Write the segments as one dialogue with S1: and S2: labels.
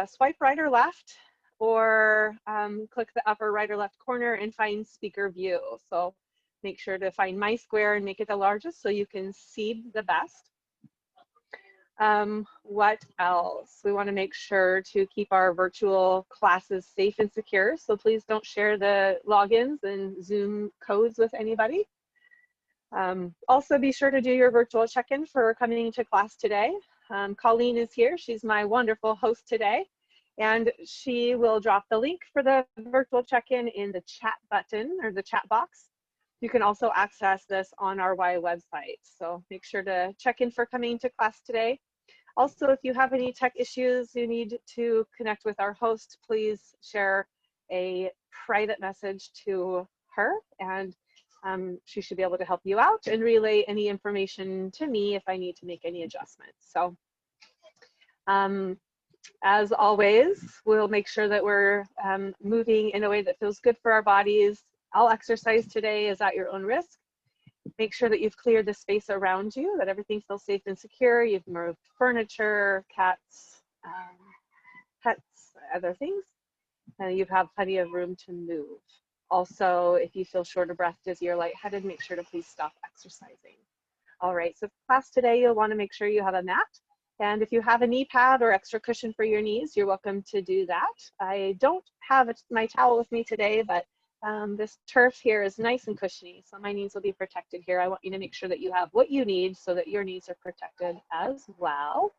S1: swipe right or left, or click the upper right or left corner and find speaker view. So make sure to find my square and make it the largest so you can see the best. What else? We want to make sure to keep our virtual classes safe and secure. So please don't share the logins and Zoom codes with anybody. Also be sure to do your virtual check-in for coming to class today. Colleen is here. She's my wonderful host today. And she will drop the link for the virtual check-in in the chat button or the chat box. You can also access this on our Y website. So make sure to check in for coming to class today. Also, if you have any tech issues you need to connect with our host, please share a private message to her, and she should be able to help you out and relay any information to me if I need to make any adjustments. So as always, we'll make sure that we're moving in a way that feels good for our bodies. All exercise today is at your own risk. Make sure that you've cleared the space around you, that everything feels safe and secure. You've moved furniture, cats, pets, other things, and you have plenty of room to move. Also, if you feel short of breath, dizzy, or lightheaded, make sure to please stop exercising. All right, so for class today, you'll want to make sure you have a mat. And if you have a knee pad or extra cushion for your knees, you're welcome to do that. I don't have my towel with me today, but this turf here is nice and cushiony, so my knees will be protected here. I want you to make sure that you have what you need so that your knees are protected as well.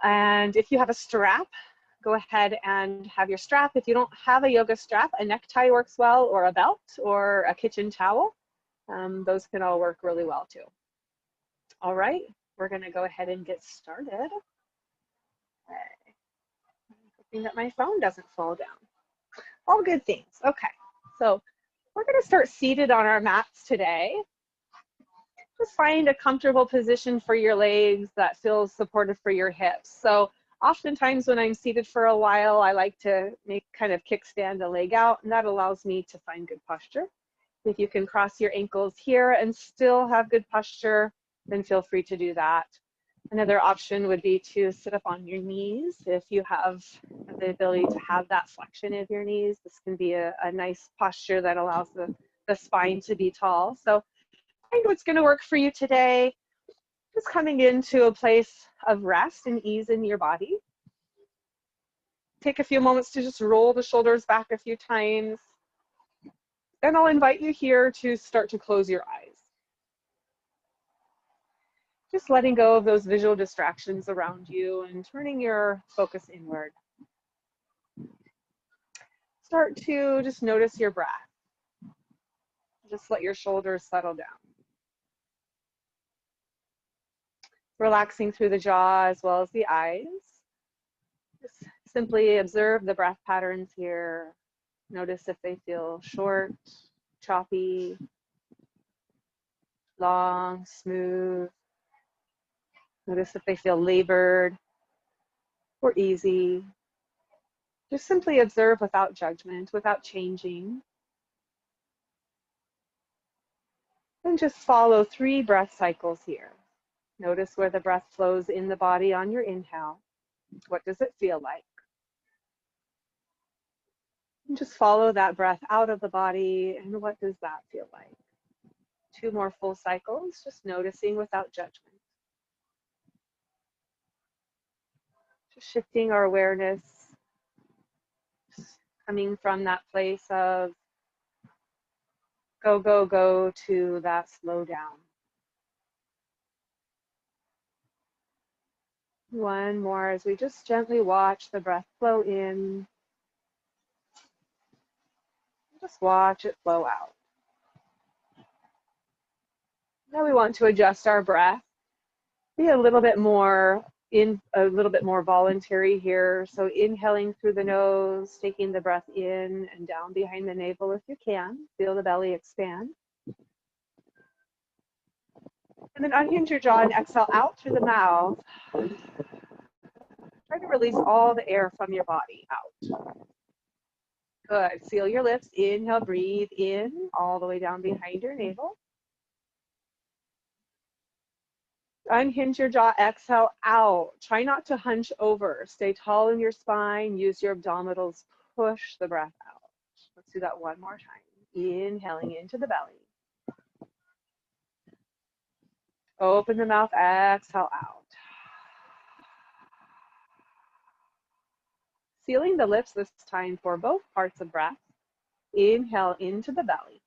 S1: And if you have a strap, go ahead and have your strap. If you don't have a yoga strap, a necktie works well, or a belt, or a kitchen towel. Those can all work really well too. All right, we're gonna go ahead and get started. Okay. Hoping that my phone doesn't fall down. All good things. Okay, so we're going to start seated on our mats today. Just find a comfortable position for your legs that feels supportive for your hips. So oftentimes when I'm seated for a while, I like to kind of kickstand a leg out, and that allows me to find good posture. If you can cross your ankles here and still have good posture, then feel free to do that. Another option would be to sit up on your knees. If you have the ability to have that flexion of your knees, this can be a nice posture that allows the spine to be tall. So find what's going to work for you today. Just coming into a place of rest and ease in your body. Take a few moments to just roll the shoulders back a few times. And I'll invite you here to start to close your eyes. Just letting go of those visual distractions around you and turning your focus inward. Start to just notice your breath. Just let your shoulders settle down. Relaxing through the jaw as well as the eyes. Just simply observe the breath patterns here. Notice if they feel short, choppy, long, smooth. Notice if they feel labored or easy. Just simply observe without judgment, without changing. And just follow 3 breath cycles here. Notice where the breath flows in the body on your inhale. What does it feel like? And just follow that breath out of the body, and what does that feel like? 2 more full cycles, just noticing without judgment. Just shifting our awareness, coming from that place of go, go, go to that slow down. 1 more as we just gently watch the breath flow in. Just watch it flow out. Now we want to adjust our breath. Be a little bit more voluntary here. So inhaling through the nose, taking the breath in and down behind the navel if you can. Feel the belly expand. And then unhinge your jaw and exhale out through the mouth. Try to release all the air from your body out. Good. Seal your lips. Inhale, breathe in all the way down behind your navel. Unhinge your jaw, exhale out. Try not to hunch over. Stay tall in your spine. Use your abdominals. Push the breath out. Let's do that one more time. Inhaling into the belly. Open the mouth, exhale out. Sealing the lips this time for both parts of breath. Inhale into the belly.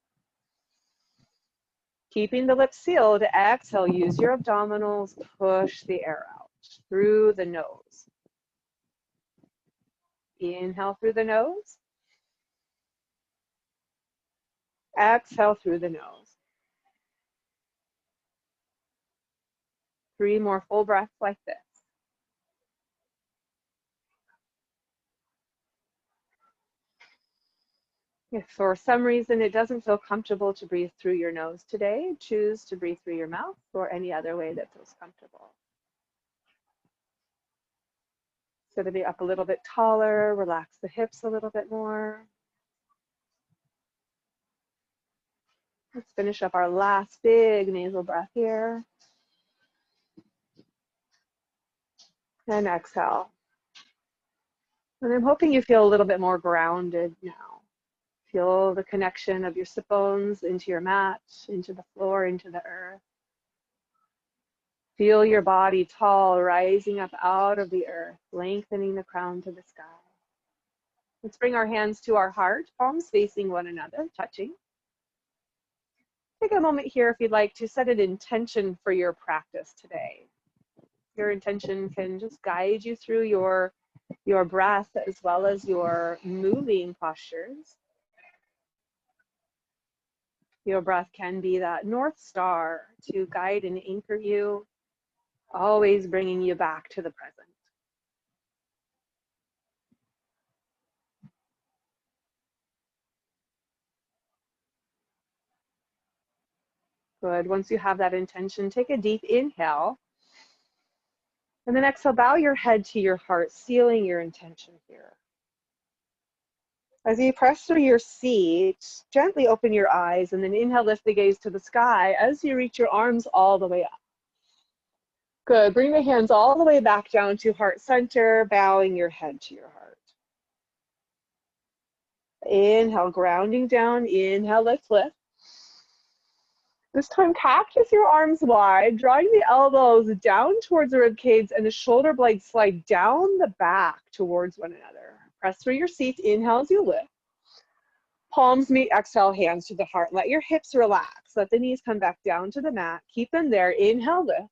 S1: Keeping the lips sealed, exhale, use your abdominals, push the air out through the nose. Inhale through the nose. Exhale through the nose. 3 more full breaths like this. If for some reason it doesn't feel comfortable to breathe through your nose today, choose to breathe through your mouth or any other way that feels comfortable. So to be up a little bit taller, relax the hips a little bit more. Let's finish up our last big nasal breath here. And exhale. And I'm hoping you feel a little bit more grounded now. Feel the connection of your sit bones into your mat, into the floor, into the earth. Feel your body tall, rising up out of the earth, lengthening the crown to the sky. Let's bring our hands to our heart, palms facing one another, touching. Take a moment here if you'd like to set an intention for your practice today. Your intention can just guide you through your breath as well as your moving postures. Your breath can be that North Star to guide and anchor you, always bringing you back to the present. Good. Once you have that intention, take a deep inhale. And then exhale, bow your head to your heart, sealing your intention here. As you press through your seat, gently open your eyes and then inhale, lift the gaze to the sky as you reach your arms all the way up. Good. Bring the hands all the way back down to heart center, bowing your head to your heart. Inhale, grounding down. Inhale, lift, lift. This time, cactus your arms wide, drawing the elbows down towards the rib cage and the shoulder blades slide down the back towards one another. Press through your seat. Inhale as you lift. Palms meet, exhale, hands to the heart. Let your hips relax. Let the knees come back down to the mat. Keep them there. Inhale, lift.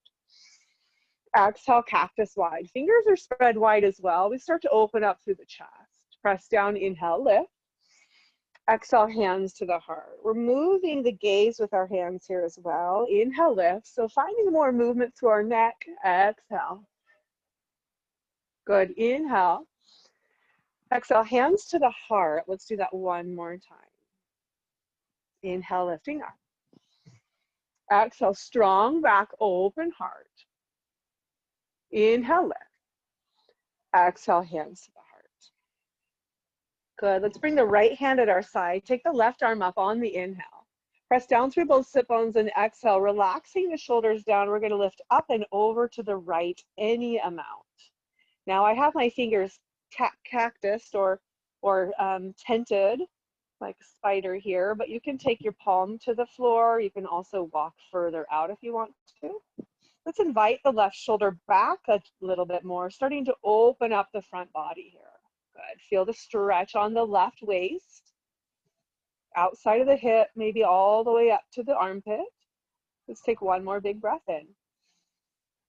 S1: Exhale, cactus wide. Fingers are spread wide as well. We start to open up through the chest. Press down, inhale, lift. Exhale, hands to the heart. We're moving the gaze with our hands here as well. Inhale, lift. So finding more movement through our neck. Exhale. Good. Inhale. Exhale, hands to the heart. Let's do that one more time. Inhale, lifting up. Exhale, strong back, open heart. Inhale, lift. Exhale, hands to the heart. Good. Let's bring the right hand at our side. Take the left arm up on the inhale. Press down through both sit bones and exhale, relaxing the shoulders down. We're going to lift up and over to the right any amount. Now I have my fingers cactused or tented like a spider here, but you can take your palm to the floor. You can also walk further out if you want to. Let's invite the left shoulder back a little bit more, starting to open up the front body here. Good. Feel the stretch on the left waist, outside of the hip, maybe all the way up to the armpit. Let's take one more big breath in.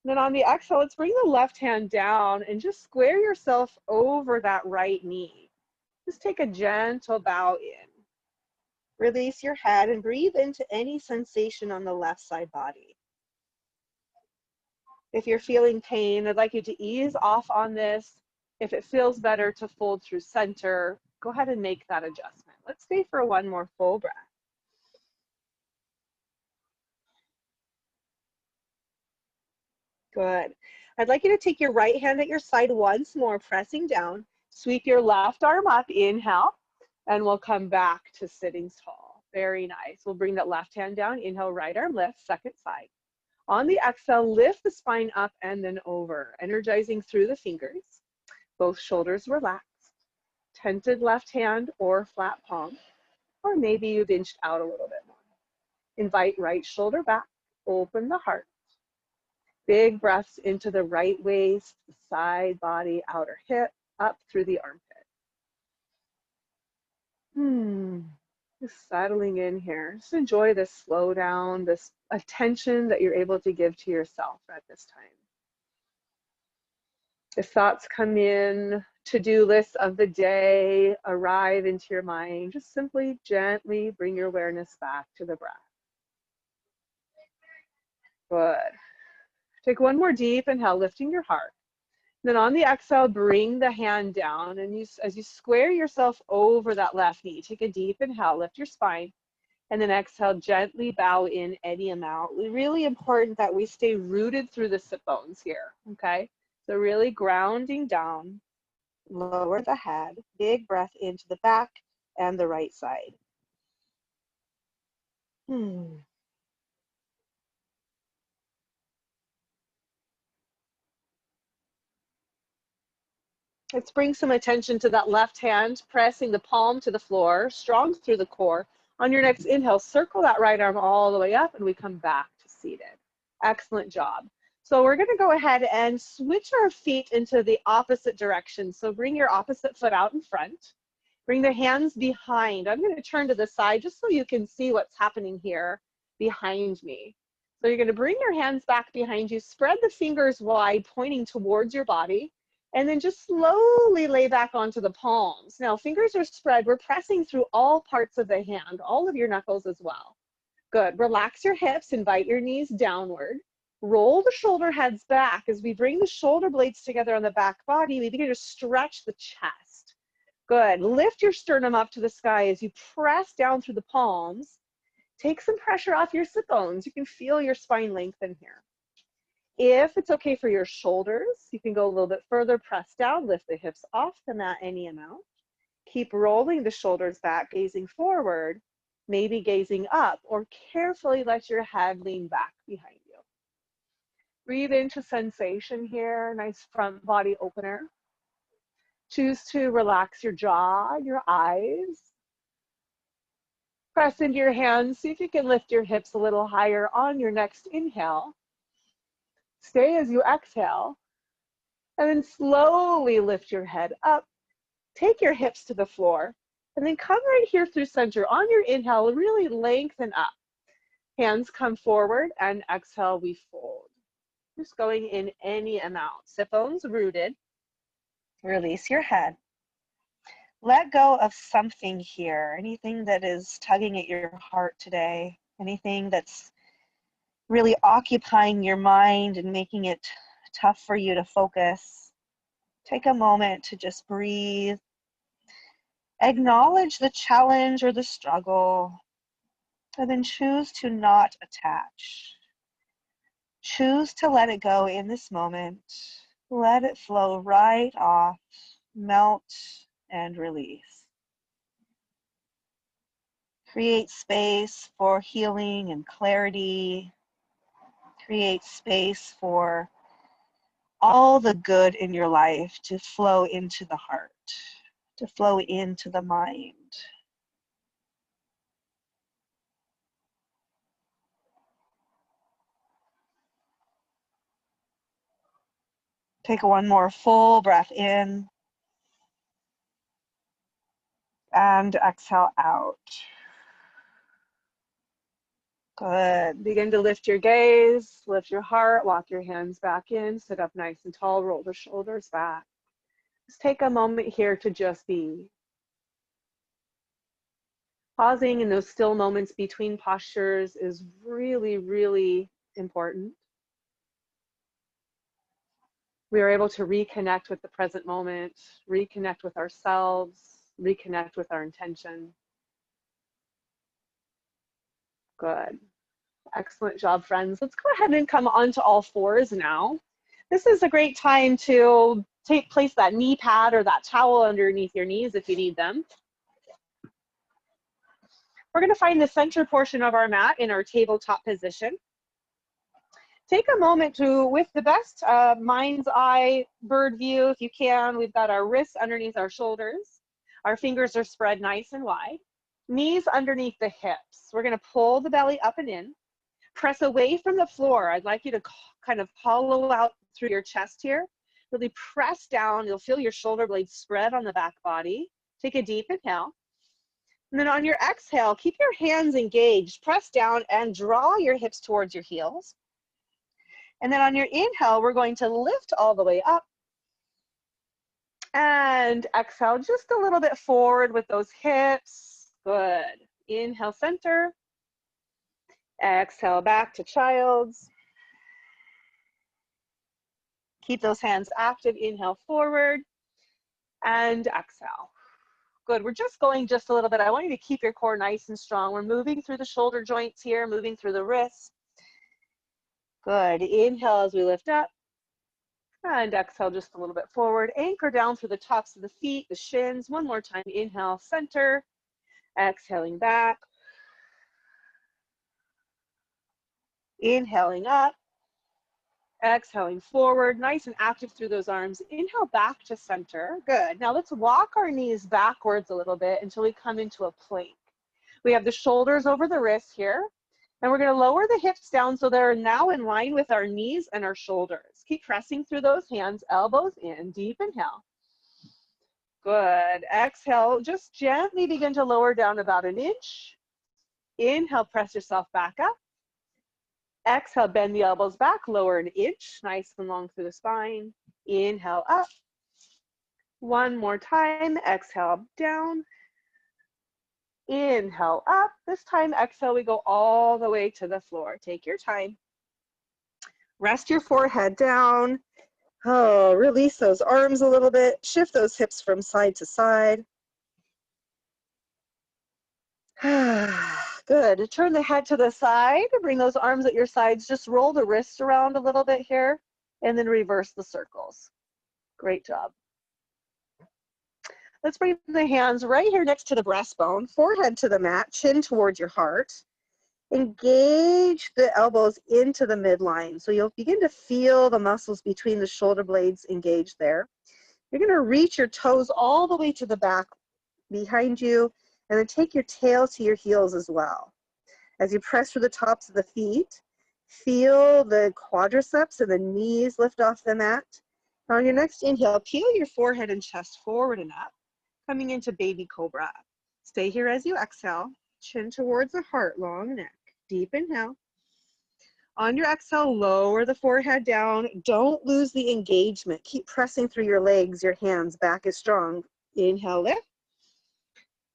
S1: And then on the exhale, let's bring the left hand down and just square yourself over that right knee. Just take a gentle bow in. Release your head and breathe into any sensation on the left side body. If you're feeling pain, I'd like you to ease off on this. If it feels better to fold through center, go ahead and make that adjustment. Let's stay for one more full breath. Good. I'd like you to take your right hand at your side once more, pressing down. Sweep your left arm up, inhale, and we'll come back to sitting tall. Very nice. We'll bring that left hand down, inhale, right arm lift, second side. On the exhale, lift the spine up and then over, energizing through the fingers. Both shoulders relaxed. Tented left hand or flat palm, or maybe you've inched out a little bit more. Invite right shoulder back, open the heart. Big breaths into the right waist, side body, outer hip, up through the armpit. Just settling in here. Just enjoy this slow down, this attention that you're able to give to yourself at this time. If thoughts come in, to-do lists of the day arrive into your mind, just simply gently bring your awareness back to the breath. Good. Take one more deep inhale, lifting your heart. Then on the exhale, bring the hand down, and as you square yourself over that left knee, take a deep inhale, lift your spine, and then exhale, gently bow in any amount. Really important that we stay rooted through the sit bones here, okay? So really grounding down, lower the head, big breath into the back and the right side. Let's bring some attention to that left hand, pressing the palm to the floor, strong through the core. On your next inhale, circle that right arm all the way up, and we come back to seated. Excellent job. So we're going to go ahead and switch our feet into the opposite direction. So bring your opposite foot out in front. Bring the hands behind. I'm going to turn to the side just so you can see what's happening here behind me. So you're going to bring your hands back behind you, spread the fingers wide, pointing towards your body. And then just slowly lay back onto the palms. Now, fingers are spread. We're pressing through all parts of the hand, all of your knuckles as well. Good. Relax your hips. Invite your knees downward. Roll the shoulder heads back. As we bring the shoulder blades together on the back body, we begin to stretch the chest. Good. Lift your sternum up to the sky as you press down through the palms. Take some pressure off your sit bones. You can feel your spine lengthen here. If it's okay for your shoulders, you can go a little bit further, press down, lift the hips off the mat any amount. Keep rolling the shoulders back, gazing forward, maybe gazing up, or carefully let your head lean back behind you. Breathe into sensation here, nice front body opener. Choose to relax your jaw, your eyes. Press into your hands, see if you can lift your hips a little higher on your next inhale. Stay as you exhale, and then slowly lift your head up. Take your hips to the floor, and then come right here through center. On your inhale, really lengthen up. Hands come forward, and exhale, we fold. Just going in any amount. Sit bones rooted. Release your head. Let go of something here, anything that is tugging at your heart today, anything that's really occupying your mind and making it tough for you to focus. Take a moment to just breathe. Acknowledge the challenge or the struggle, and then choose to not attach. Choose to let it go in this moment. Let it flow right off, melt, and release. Create space for healing and clarity. Create space for all the good in your life to flow into the heart, to flow into the mind. Take one more full breath in and exhale out. Good. Begin to lift your gaze, lift your heart, walk your hands back in, sit up nice and tall, roll the shoulders back. Just take a moment here to just be. Pausing in those still moments between postures is really, really important. We are able to reconnect with the present moment, reconnect with ourselves, reconnect with our intention. Good. Excellent job, friends. Let's go ahead and come onto all fours now. This is a great time to place that knee pad or that towel underneath your knees if you need them. We're going to find the center portion of our mat in our tabletop position. Take a moment to, with the best mind's eye bird view, if you can, we've got our wrists underneath our shoulders. Our fingers are spread nice and wide. Knees underneath the hips. We're gonna pull the belly up and in. Press away from the floor. I'd like you to kind of hollow out through your chest here. Really press down. You'll feel your shoulder blades spread on the back body. Take a deep inhale. And then on your exhale, keep your hands engaged. Press down and draw your hips towards your heels. And then on your inhale, we're going to lift all the way up. And exhale just a little bit forward with those hips. Good. Inhale, center. Exhale, back to child's. Keep those hands active. Inhale, forward. And exhale. Good. We're just going just a little bit. I want you to keep your core nice and strong. We're moving through the shoulder joints here, moving through the wrists. Good. Inhale as we lift up. And exhale just a little bit forward. Anchor down through the tops of the feet, the shins. One more time. Inhale, center. Exhaling back. Inhaling up. Exhaling forward. Nice and active through those arms. Inhale back to center. Good. Now let's walk our knees backwards a little bit until we come into a plank. We have the shoulders over the wrists here. And we're going to lower the hips down so they're now in line with our knees and our shoulders. Keep pressing through those hands, elbows in, deep inhale. Good. Exhale, just gently begin to lower down about an inch. Inhale, press yourself back up. Exhale, bend the elbows back, lower an inch, nice and long through the spine. Inhale up. One more time, exhale down. Inhale up. This time, exhale, we go all the way to the floor. Take your time. Rest your forehead down. Oh, release those arms a little bit. Shift those hips from side to side. Good. Turn the head to the side. Bring those arms at your sides. Just roll the wrists around a little bit here, and then reverse the circles. Great job. Let's bring the hands right here next to the breastbone, forehead to the mat, chin towards your heart. Engage the elbows into the midline. So you'll begin to feel the muscles between the shoulder blades engaged there. You're going to reach your toes all the way to the back behind you, and then take your tail to your heels as well. As you press through the tops of the feet, feel the quadriceps and the knees lift off the mat. On your next inhale, peel your forehead and chest forward and up, coming into baby cobra. Stay here as you exhale, chin towards the heart, long neck. Deep inhale. On your exhale, lower the forehead down. Don't lose the engagement. Keep pressing through your legs, your hands. Back is strong. Inhale, lift.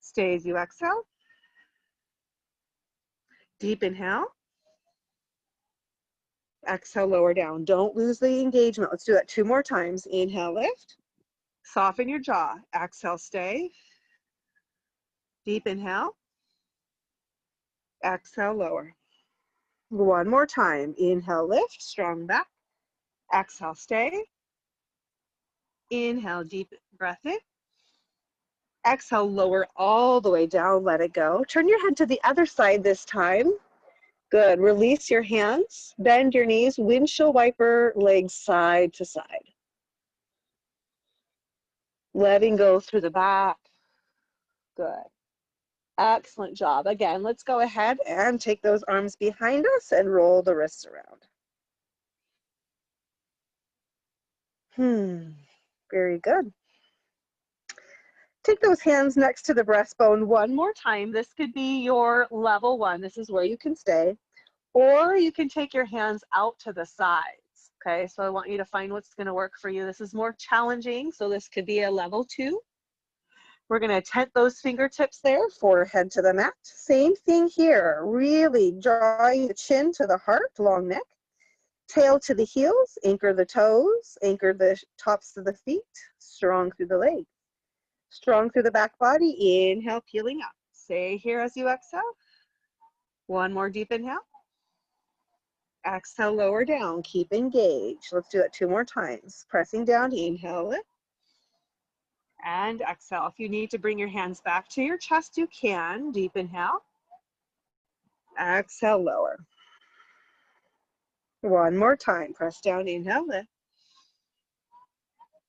S1: Stay as you exhale. Deep inhale. Exhale, lower down. Don't lose the engagement. Let's do that 2 more times. Inhale, lift. Soften your jaw. Exhale, stay. Deep inhale. Exhale, lower. 1 more time. Inhale, lift. Strong back. Exhale, stay. Inhale, deep breath in. Exhale, lower all the way down. Let it go. Turn your head to the other side this time. Good. Release your hands. Bend your knees. Windshield wiper legs side to side. Letting go through the back. Good. Excellent job. Again, let's go ahead and take those arms behind us and roll the wrists around. Very good. Take those hands next to the breastbone 1 more time. This could be your level 1. This is where you can stay. Or you can take your hands out to the sides. Okay, so I want you to find what's going to work for you. This is more challenging, so this could be a level 2. We're going to tent those fingertips there, forehead to the mat. Same thing here, really drawing the chin to the heart, long neck. Tail to the heels, anchor the toes, anchor the tops of the feet, strong through the legs. Strong through the back body, inhale, peeling up. Stay here as you exhale. 1 more deep inhale. Exhale, lower down, keep engaged. Let's do it 2 more times. Pressing down, inhale, lift. And exhale. If you need to bring your hands back to your chest, you can. Deep inhale. Exhale, lower. One more time. Press down, inhale, lift.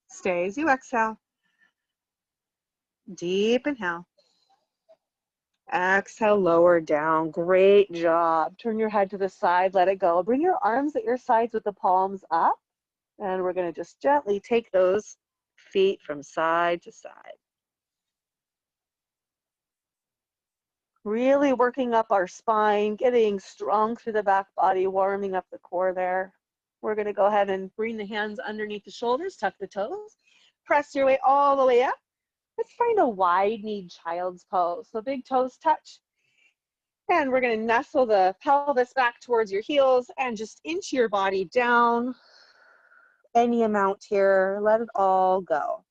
S1: Stay as you exhale. Deep inhale. Exhale, lower down. Great job. Turn your head to the side, let it go. Bring your arms at your sides with the palms up. And we're going to just gently take those feet from side to side. Really working up our spine, getting strong through the back body, warming up the core there. We're going to go ahead and bring the hands underneath the shoulders, tuck the toes. Press your way all the way up. Let's find a wide-kneed child's pose. So big toes touch. And we're going to nestle the pelvis back towards your heels and just inch your body down any amount here. Let it all go.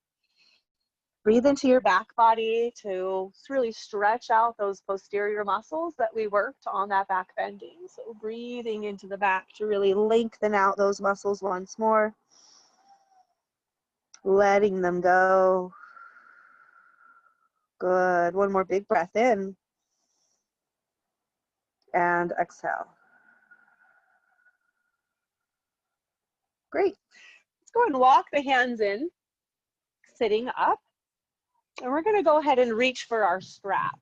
S1: Breathe into your back body to really stretch out those posterior muscles that we worked on that back bending. So breathing into the back to really lengthen out those muscles once more. Letting them go. Good. One more big breath in. And exhale. Great. Let's go and walk the hands in, sitting up. And we're going to go ahead and reach for our strap.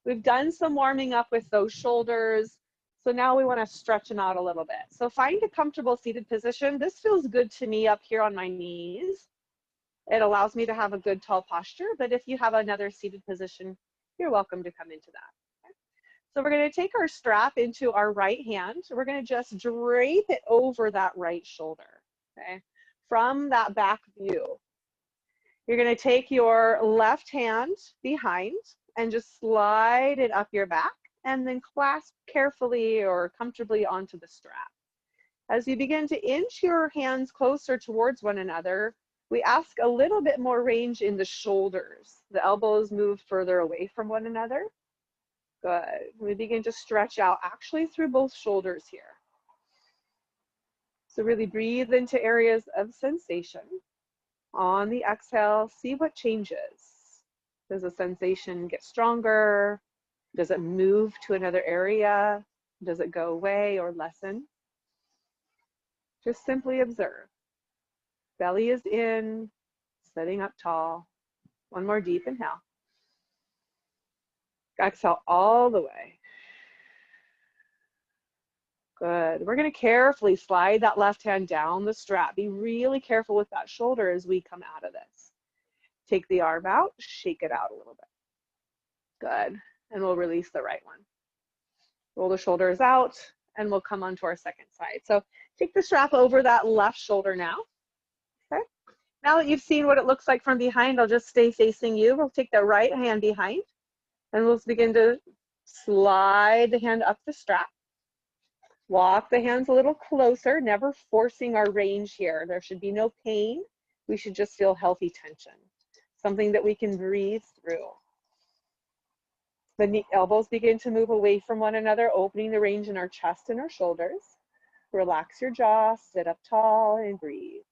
S1: We've done some warming up with those shoulders. So now we want to stretch them out a little bit. So find a comfortable seated position. This feels good to me up here on my knees. It allows me to have a good tall posture, but if you have another seated position, you're welcome to come into that. Okay? So we're going to take our strap into our right hand. We're going to just drape it over that right shoulder, okay? From that back view. You're going to take your left hand behind and just slide it up your back and then clasp carefully or comfortably onto the strap. As you begin to inch your hands closer towards one another, we ask a little bit more range in the shoulders. The elbows move further away from one another. Good. We begin to stretch out actually through both shoulders here. So really breathe into areas of sensation. On the exhale, see what changes. Does the sensation get stronger? Does it move to another area? Does it go away or lessen? Just simply observe. Belly is in, sitting up tall. One more deep inhale. Exhale all the way. Good. We're going to carefully slide that left hand down the strap. Be really careful with that shoulder as we come out of this. Take the arm out, shake it out a little bit. Good. And we'll release the right one. Roll the shoulders out, and we'll come on to our second side. So take the strap over that left shoulder now. Okay. Now that you've seen what it looks like from behind, I'll just stay facing you. We'll take the right hand behind, and we'll begin to slide the hand up the strap. Walk the hands a little closer, never forcing our range here. There should be no pain. We should just feel healthy tension, something that we can breathe through. The elbows begin to move away from one another, opening the range in our chest and our shoulders. Relax your jaw, sit up tall, and breathe.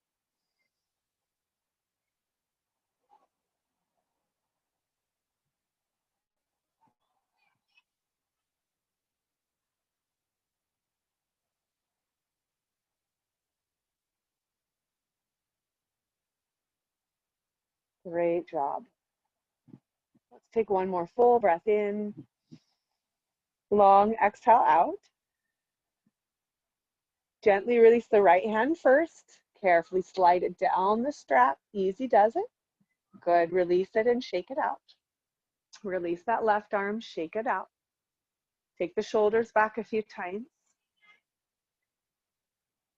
S1: Great job. Let's take one more full breath in. Long exhale out. Gently release the right hand first. Carefully slide it down the strap. Easy does it. Good. Release it and shake it out. Release that left arm, shake it out. Take the shoulders back a few times.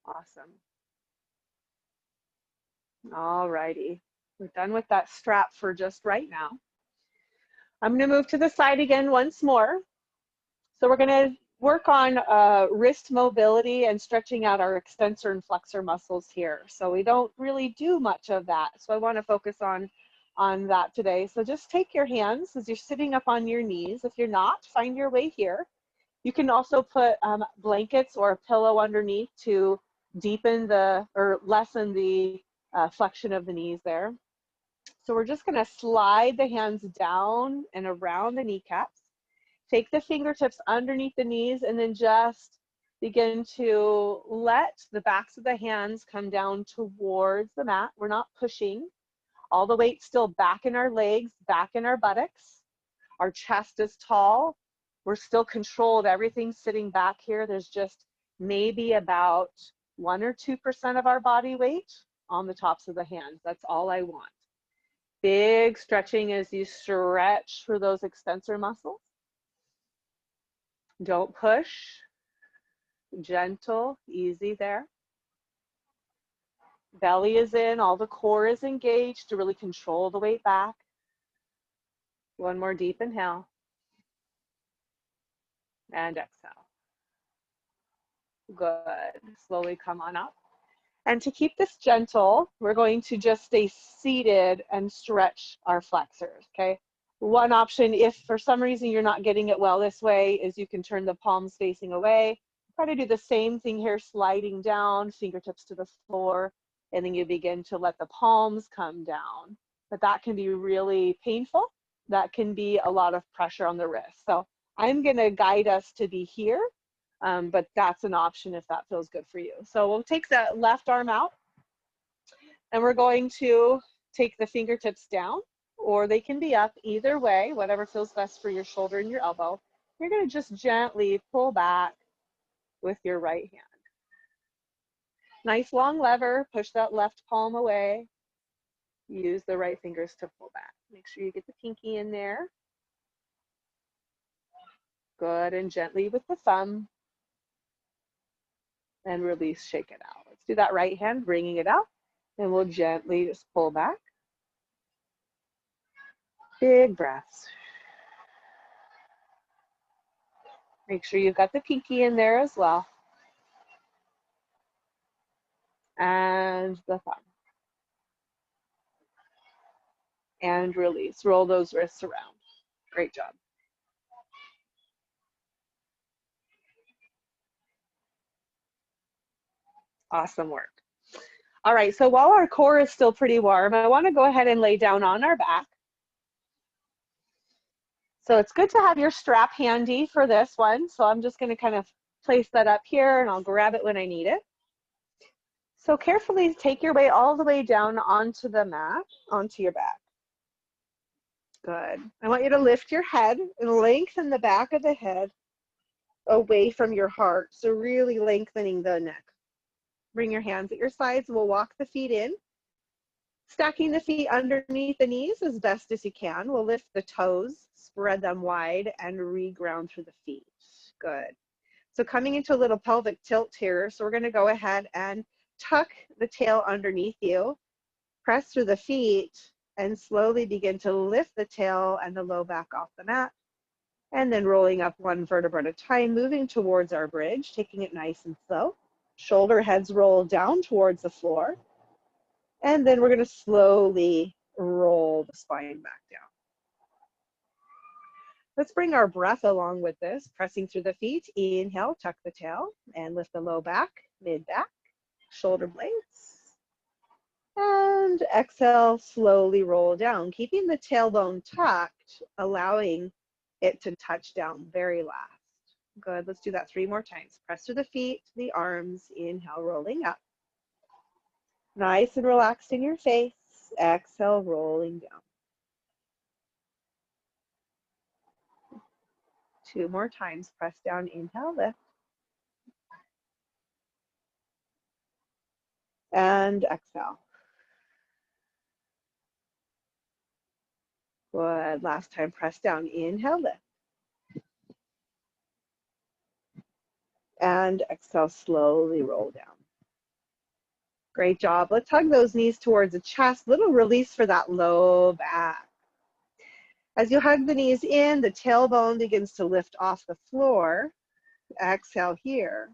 S1: Awesome. All righty. We're done with that strap for just right now. I'm going to move to the side again once more. So we're going to work on wrist mobility and stretching out our extensor and flexor muscles here. So we don't really do much of that. So I want to focus on that today. So just take your hands as you're sitting up on your knees. If you're not, find your way here. You can also put blankets or a pillow underneath to deepen or lessen the flexion of the knees there. So we're just going to slide the hands down and around the kneecaps. Take the fingertips underneath the knees and then just Begin to let the backs of the hands come down towards the mat. We're not pushing. All the weight still back in our legs, back in our buttocks. Our chest is tall. We're still controlled. Everything's sitting back here. There's just maybe about 1 or 2% of our body weight on the tops of the hands. That's all I want. Big stretching as you stretch for those extensor muscles. Don't push. Gentle, easy there. Belly is in, all the core is engaged to really control the weight back. One more deep inhale. And exhale. Good. Slowly come on up. And to keep this gentle, we're going to just stay seated and stretch our flexors, okay? One option, if for some reason you're not getting it well this way, is you can turn the palms facing away. Try to do the same thing here, sliding down, fingertips to the floor, and then you begin to let the palms come down. But that can be really painful. That can be a lot of pressure on the wrist. So I'm gonna guide us to be here, but that's an option if that feels good for you. So we'll take the left arm out, and we're going to take the fingertips down, or they can be up, either way, whatever feels best for your shoulder and your elbow. You're gonna just gently pull back with your right hand. Nice long lever, push that left palm away. Use the right fingers to pull back. Make sure you get the pinky in there. Good, and gently with the thumb. And release, shake it out. Let's do that right hand, bringing it out. And we'll gently just pull back. Big breaths. Make sure you've got the pinky in there as well. And the thumb. And release. Roll those wrists around. Great job. Awesome work. All right, so while our core is still pretty warm, I want to go ahead and lay down on our back. So it's good to have your strap handy for this one. So I'm just going to kind of place that up here, and I'll grab it when I need it. So carefully take your weight all the way down onto the mat, onto your back. Good. I want you to lift your head and lengthen the back of the head away from your heart. So really lengthening the neck. Bring your hands at your sides. We'll walk the feet in. Stacking the feet underneath the knees as best as you can. We'll lift the toes, spread them wide, and re-ground through the feet. Good. So coming into a little pelvic tilt here. So we're going to go ahead and tuck the tail underneath you. Press through the feet and slowly begin to lift the tail and the low back off the mat. And then rolling up one vertebra at a time, moving towards our bridge, taking it nice and slow. Shoulder heads roll down towards the floor. And then we're going to slowly roll the spine back down. Let's bring our breath along with this, pressing through the feet. Inhale, tuck the tail, and lift the low back, mid back, shoulder blades. And exhale, slowly roll down, keeping the tailbone tucked, allowing it to touch down very last. Good, let's do that 3 more times. Press through the feet, the arms, inhale, rolling up. Nice and relaxed in your face. Exhale, rolling down. 2 more times. Press down, inhale, lift. And exhale. Good. Last time, press down, inhale, lift. And exhale, slowly roll down. Great job. Let's hug those knees towards the chest. Little release for that low back. As you hug the knees in, the tailbone begins to lift off the floor. Exhale here.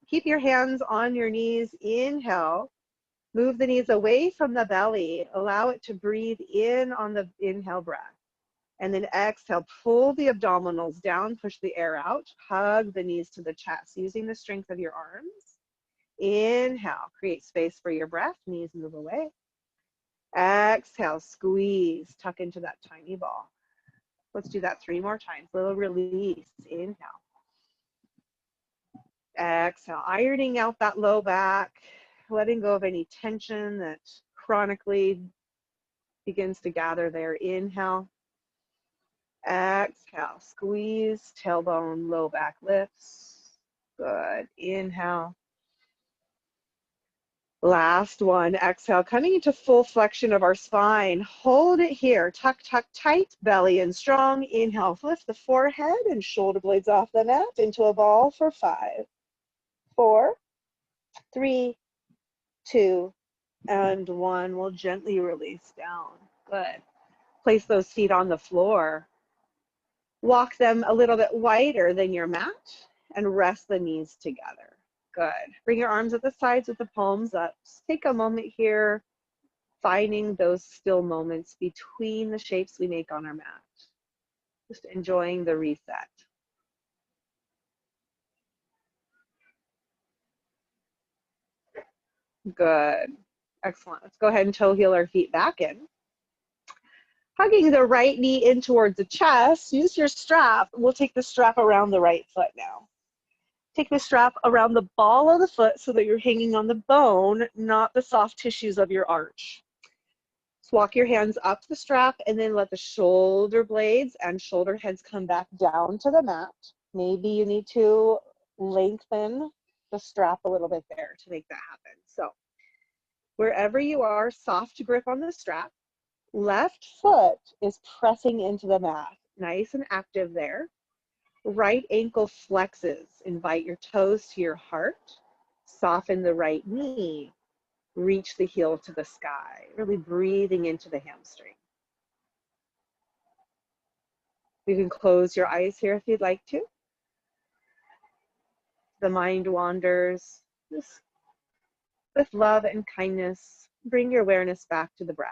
S1: Keep your hands on your knees. Inhale. Move the knees away from the belly. Allow it to breathe in on the inhale breath. And then exhale, pull the abdominals down, push the air out. Hug the knees to the chest using the strength of your arms. Inhale, create space for your breath. Knees move away. Exhale, squeeze, tuck into that tiny ball. Let's do that 3 more times. Little release. Inhale. Exhale, ironing out that low back, letting go of any tension that chronically begins to gather there. Inhale. Exhale, squeeze, tailbone, low back lifts. Good. Inhale. Last one, exhale, coming into full flexion of our spine. Hold it here, tuck, tuck, tight, belly in strong. Inhale, lift the forehead and shoulder blades off the mat into a ball for 5, 4, 3, 2, and 1. We'll gently release down. Good. Place those feet on the floor. Walk them a little bit wider than your mat and rest the knees together. Good. Bring your arms at the sides with the palms up. Just take a moment here, finding those still moments between the shapes we make on our mat. Just enjoying the reset. Good. Excellent. Let's go ahead and toe heel our feet back in. Hugging the right knee in towards the chest. Use your strap. We'll take the strap around the right foot now. Take the strap around the ball of the foot so that you're hanging on the bone, not the soft tissues of your arch. Just walk your hands up the strap and then let the shoulder blades and shoulder heads come back down to the mat. Maybe you need to lengthen the strap a little bit there to make that happen. So wherever you are, soft grip on the strap. Left foot is pressing into the mat. Nice and active there. Right ankle flexes. Invite your toes to your heart. Soften the right knee. Reach the heel to the sky. Really breathing into the hamstring. You can close your eyes here if you'd like to. The mind wanders. Just with love and kindness, bring your awareness back to the breath.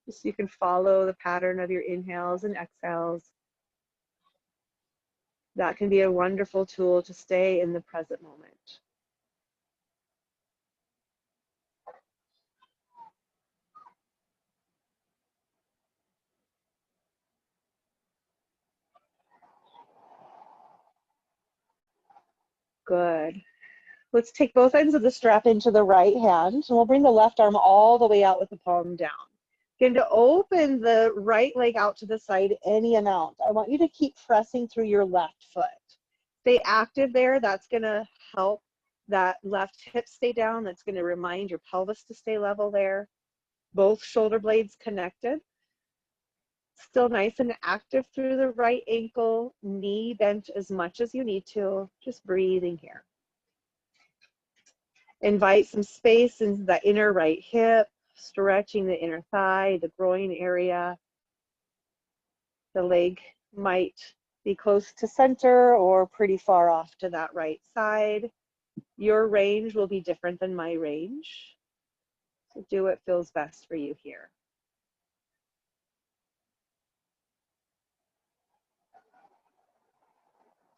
S1: Just so you can follow the pattern of your inhales and exhales. That can be a wonderful tool to stay in the present moment. Good. Let's take both ends of the strap into the right hand, and we'll bring the left arm all the way out with the palm down. Begin to open the right leg out to the side any amount. I want you to keep pressing through your left foot. Stay active there. That's going to help that left hip stay down. That's going to remind your pelvis to stay level there. Both shoulder blades connected. Still nice and active through the right ankle, knee bent as much as you need to. Just breathing here. Invite some space into the inner right hip, stretching the inner thigh, the groin area. The leg might be close to center or pretty far off to that right side. Your range will be different than my range. So do what feels best for you here.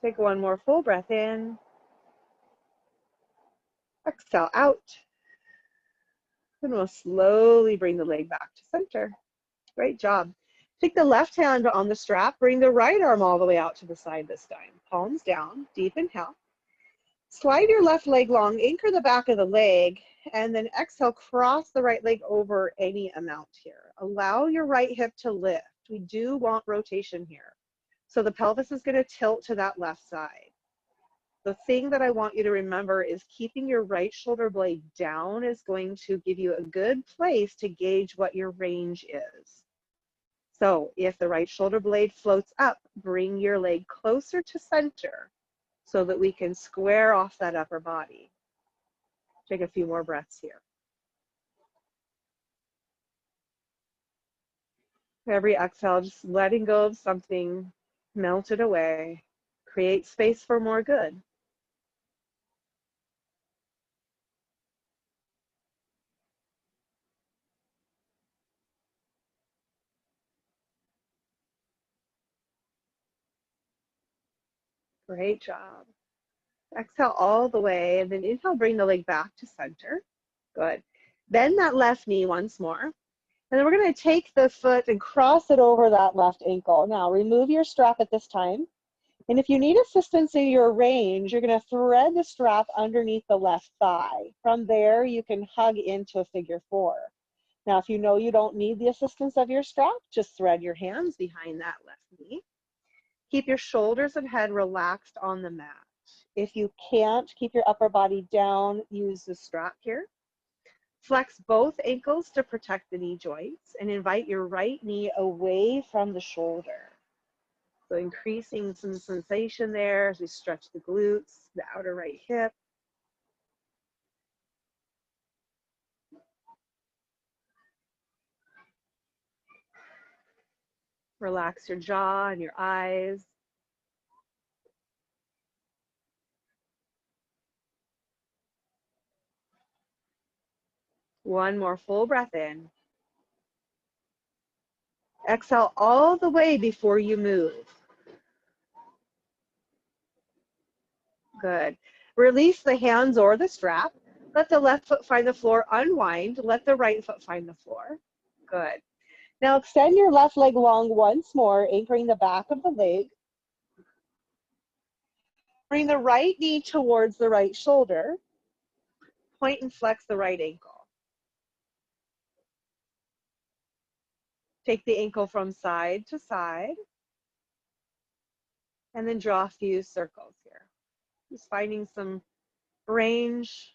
S1: Take one more full breath in. Exhale out. And we'll slowly bring the leg back to center. Great job. Take the left hand on the strap, bring the right arm all the way out to the side this time. Palms down, deep inhale. Slide your left leg long, anchor the back of the leg, and then exhale, cross the right leg over any amount here. Allow your right hip to lift. We do want rotation here. So the pelvis is going to tilt to that left side. The thing that I want you to remember is keeping your right shoulder blade down is going to give you a good place to gauge what your range is. So if the right shoulder blade floats up, bring your leg closer to center so that we can square off that upper body. Take a few more breaths here. Every exhale, just letting go of something, melt it away, create space for more good. Great job. Exhale all the way, and then inhale, bring the leg back to center. Good. Bend that left knee once more. And then we're going to take the foot and cross it over that left ankle. Now, remove your strap at this time.
S2: And if you need assistance in your range, you're going to thread the strap underneath the left thigh. From there, you can hug into a figure 4. Now, if you know you don't need the assistance of your strap, just thread your hands behind that left knee. Keep your shoulders and head relaxed on the mat. If you can't keep your upper body down, use the strap here. Flex both ankles to protect the knee joints and invite your right knee away from the shoulder. So increasing some sensation there as we stretch the glutes, the outer right hip. Relax your jaw and your eyes. One more full breath in. Exhale all the way before you move. Good. Release the hands or the strap. Let the left foot find the floor, unwind. Let the right foot find the floor. Good. Now extend your left leg long once more, anchoring the back of the leg. Bring the right knee towards the right shoulder. Point and flex the right ankle. Take the ankle from side to side. And then draw a few circles here. Just finding some range,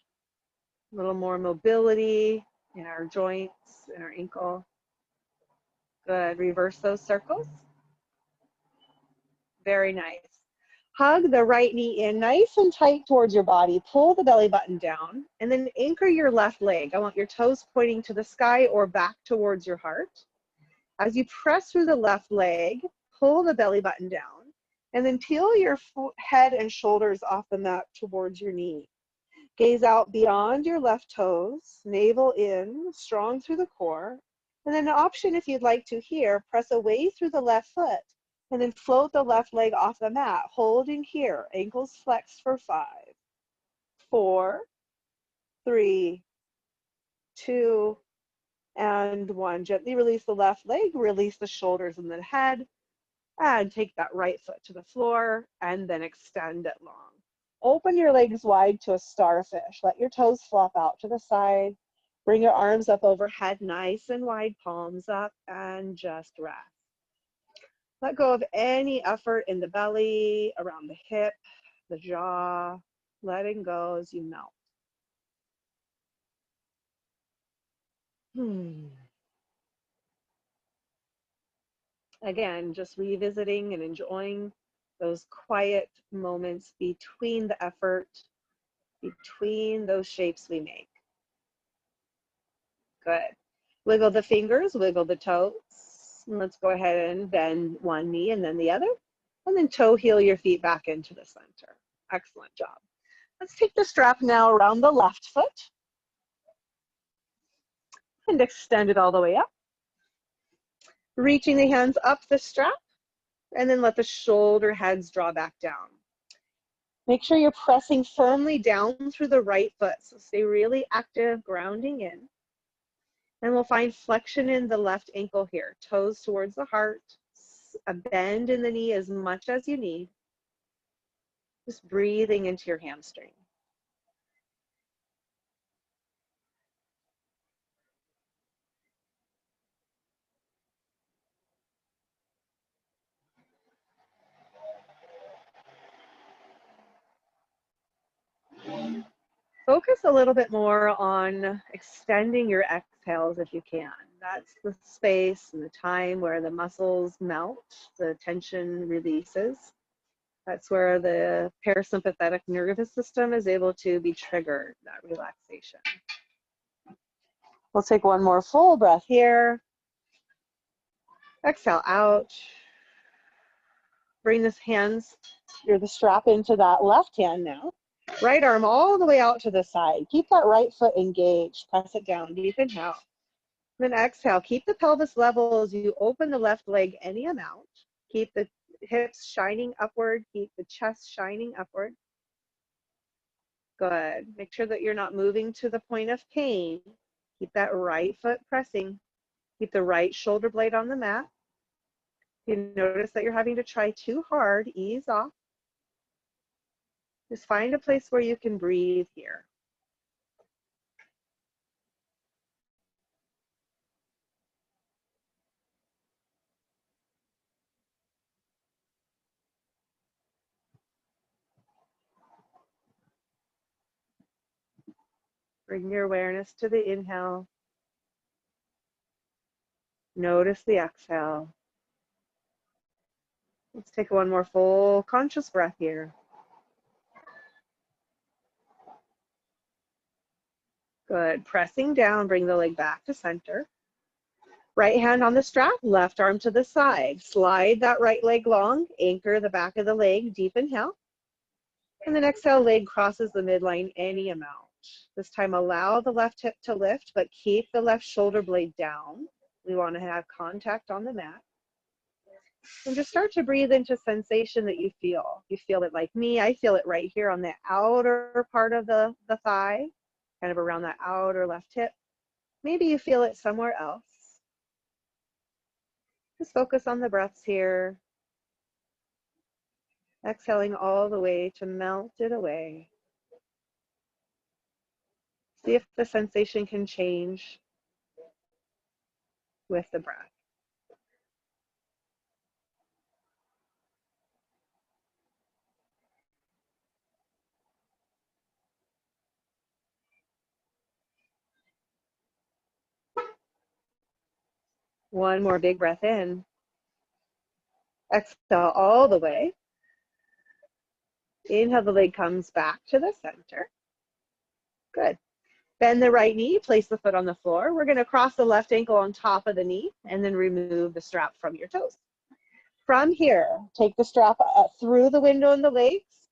S2: a little more mobility in our joints, in our ankle. Good. Reverse those circles. Very nice. Hug the right knee in nice and tight towards your body. Pull the belly button down and then anchor your left leg. I want your toes pointing to the sky or back towards your heart. As you press through the left leg, pull the belly button down and then peel your head and shoulders off the mat towards your knee. Gaze out beyond your left toes, navel in, strong through the core. And then an option, if you'd like to here, press away through the left foot and then float the left leg off the mat, holding here, ankles flexed for 5, 4, 3, 2, and 1. Gently release the left leg, release the shoulders and the head, and take that right foot to the floor, and then extend it long. Open your legs wide to a starfish. Let your toes flop out to the side. Bring your arms up overhead, nice and wide, palms up, and just rest. Let go of any effort in the belly, around the hip, the jaw, letting go as you melt. Again, just revisiting and enjoying those quiet moments between the effort, between those shapes we make. Good. Wiggle the fingers, wiggle the toes. And let's go ahead and bend one knee and then the other. And then toe heel your feet back into the center. Excellent job. Let's take the strap now around the left foot. And extend it all the way up. Reaching the hands up the strap. And then let the shoulder heads draw back down. Make sure you're pressing firmly down through the right foot. So stay really active, grounding in. And we'll find flexion in the left ankle here. Toes towards the heart. A bend in the knee as much as you need. Just breathing into your hamstring. Focus a little bit more on extending your exhales if you can. That's the space and the time where the muscles melt, the tension releases. That's where the parasympathetic nervous system is able to be triggered, that relaxation. We'll take one more full breath here. Exhale out. Bring this hands, the strap into that left hand now. Right arm all the way out to the side. Keep that right foot engaged. Press it down. Deep inhale. Then exhale. Keep the pelvis level as you open the left leg any amount. Keep the hips shining upward. Keep the chest shining upward. Good. Make sure that you're not moving to the point of pain. Keep that right foot pressing. Keep the right shoulder blade on the mat. If you notice that you're having to try too hard, ease off. Just find a place where you can breathe here. Bring your awareness to the inhale. Notice the exhale. Let's take one more full conscious breath here. Good. Pressing down, bring the leg back to center. Right hand on the strap, left arm to the side. Slide that right leg long, anchor the back of the leg, deep inhale. And then exhale, leg crosses the midline any amount. This time allow the left hip to lift, but keep the left shoulder blade down. We want to have contact on the mat. And just start to breathe into sensation that you feel. You feel it like me. I feel it right here on the outer part of the thigh, kind of around that outer left hip. Maybe you feel it somewhere else. Just focus on the breaths here. Exhaling all the way to melt it away. See if the sensation can change with the breath. One more big breath in. Exhale all the way. Inhale, the leg comes back to the center. Good. Bend the right knee, place the foot on the floor. We're going to cross the left ankle on top of the knee and then remove the strap from your toes. From here, take the strap through the window in the legs,